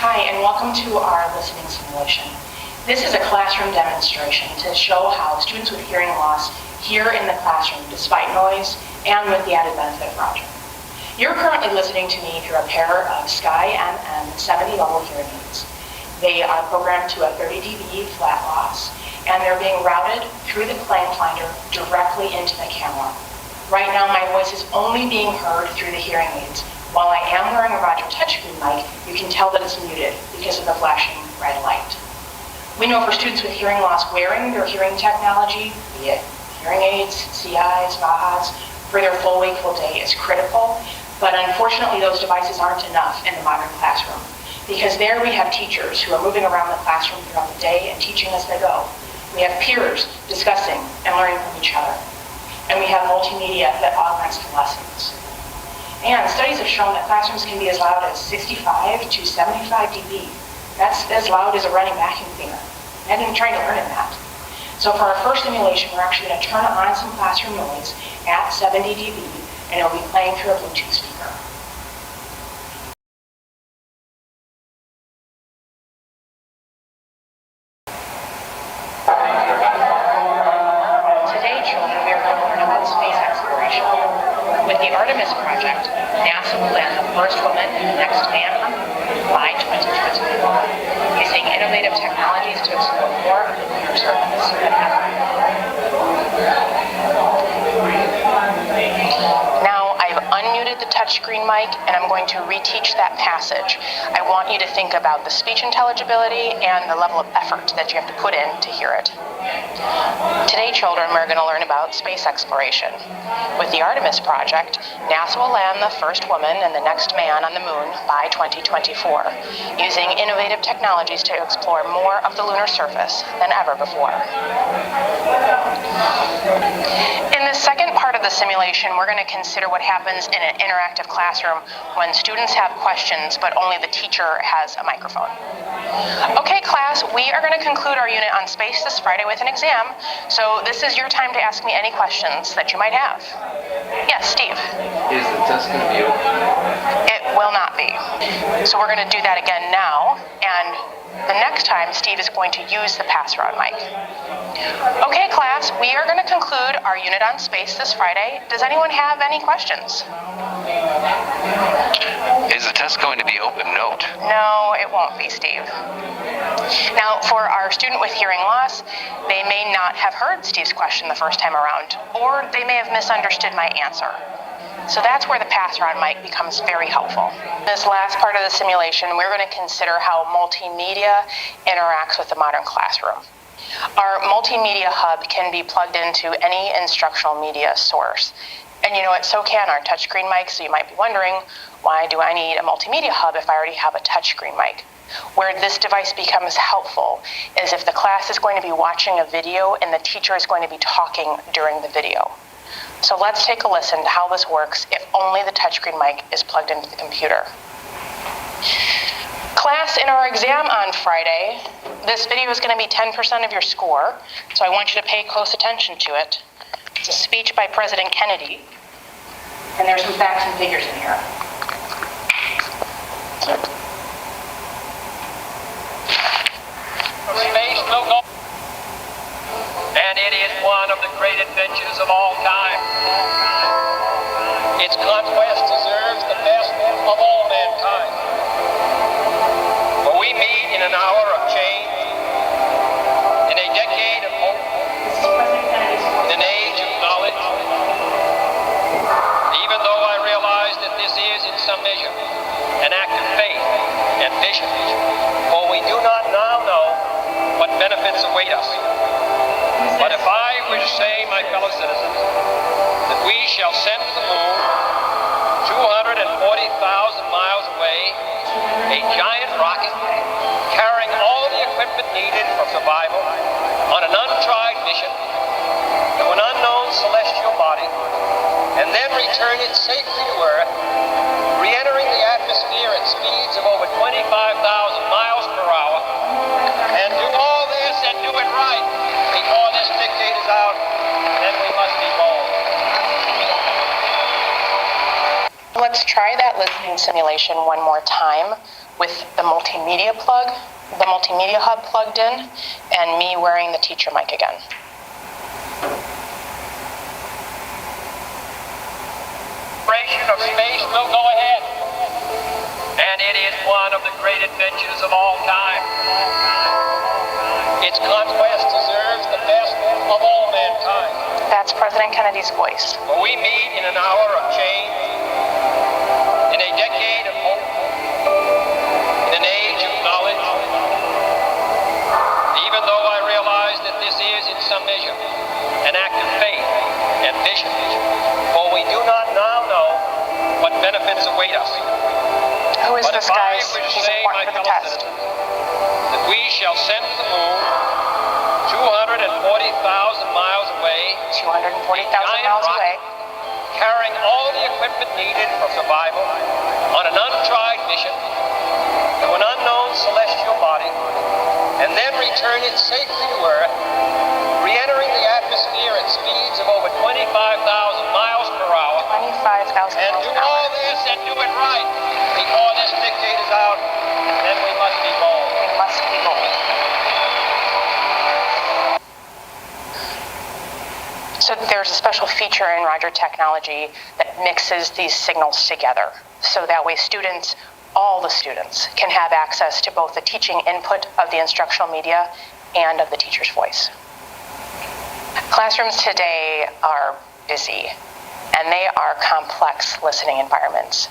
Hi, and welcome to our listening simulation. This is a classroom demonstration to show how students with hearing loss hear in the classroom despite noise and with the added benefit of Rogers. You're currently listening to me through a pair of Sky MM 70 level hearing aids. They are programmed to a 30 dB flat loss, and they're being routed through the claim finder directly into the camera. Right now, my voice is only being heard through the hearing aids. While I am wearing a Rog'er touchscreen mic, you can tell that it's muted because of the flashing red light. We know for students with hearing loss wearing their hearing technology, be it hearing aids, CIs, VAHAs, for their full wakeful day is critical, but unfortunately those devices aren't enough in the modern classroom, because there we have teachers who are moving around the classroom throughout the day and teaching as they go. We have peers discussing and learning from each other. And we have multimedia that augments the lessons. And studies have shown that classrooms can be as loud as 65 to 75 dB. That's as loud as a running vacuum cleaner. Imagine trying to learn in that. So for our first simulation, we're actually going to turn on some classroom noise at 70 dB, and it'll be playing through a Bluetooth speaker. Today, children, we are going to learn about space exploration. With the Artemis project, NASA will land the first woman and the next man on the moon by 2024, using innovative technologies to explore more of the lunar surface than ever. Now, I've unmuted the touchscreen mic, and I'm going to reteach that passage. I want you to think about the speech intelligibility and the level of effort that you have to put in to hear it. Today, children, we're going to learn about space exploration. With the Artemis project, NASA will land the first woman and the next man on the moon by 2024, using innovative technologies to explore more of the lunar surface than ever before. In the second part of the simulation, we're going to consider what happens in an interactive classroom when students have questions, but only the teacher has a microphone. Okay, class, we are going to conclude our unit on space this Friday with an exam, so this is your time to ask me any questions that you might have. Yes, Steve? Is the test going to be open? It will not be. So we're going to do that again now, and the next time Steve is going to use the pass-around mic. Okay, class, we are going to conclude our unit on space this Friday. Does anyone have any questions? Is the test going to be open note? No, it won't be, Steve. Now, for our student with hearing loss, they may not have heard Steve's question the first time around, or they may have misunderstood my answer. So that's where the pass-around mic becomes very helpful. This last part of the simulation, we're going to consider how multimedia interacts with the modern classroom. Our multimedia hub can be plugged into any instructional media source. And you know what, so can our touchscreen mic, so you might be wondering, why do I need a multimedia hub if I already have a touchscreen mic? Where this device becomes helpful is if the class is going to be watching a video and the teacher is going to be talking during the video. So let's take a listen to how this works if only the touchscreen mic is plugged into the computer. Class, in our exam on Friday, this video is going to be 10% of your score, so I want you to pay close attention to it. It's a speech by President Kennedy, and there's some facts and figures in here. Space will go, and it is one of the great adventures of all time. Its conquest deserves the best of all mankind. For we meet in an hour of change, in a decade of hope, in an age of knowledge. Even though I realize that this is, in some measure, an act of faith and vision, for we do not now know what benefits await us. But if I were to say, my fellow citizens, that we shall send to the moon, 240,000 miles away, a giant rocket carrying all the equipment needed for survival on an untried mission to an unknown celestial body, and then return it safely to Earth, re-entering the atmosphere at speeds of over 25,000 miles per hour, and do all this and do it right before this decade is out, then we must be bold. Let's try that listening simulation one more time with the multimedia hub plugged in, and me wearing the teacher mic again. Exploration of space will go ahead, and it is one of the great adventures of all time. Its conquest deserves the best of all mankind. That's President Kennedy's voice. For we meet in an hour of change, in a decade of hope, in an age of knowledge. Even though I realize that this is, in some measure, an act of faith and vision, for we do not now know what benefits await us. Who is But this if guy? I wish to He's say, my important for the fellow test. citizens, that we shall send to the moon 240,000 miles away, 240,000 giant miles rocket, away. carrying all the equipment needed for survival on an untried mission to an unknown celestial body, and then return it safely to Earth, re-entering the atmosphere at speeds of over 25,000 miles per hour, 25,000 and miles do an hour. all this and do it right before this decade is out, then we must be bold. We must be bold. So there's a special feature in Rog'er technology that mixes these signals together. So that way students, all the students, can have access to both the teaching input of the instructional media and of the teacher's voice. Classrooms today are busy, and they are complex listening environments.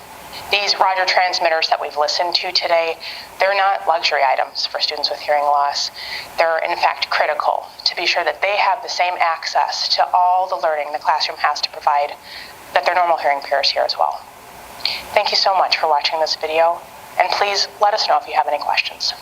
These Rog'er transmitters that we've listened to today, they're not luxury items for students with hearing loss. They're in fact critical to be sure that they have the same access to all the learning the classroom has to provide that their normal hearing peers hear as well. Thank you so much for watching this video, and please let us know if you have any questions.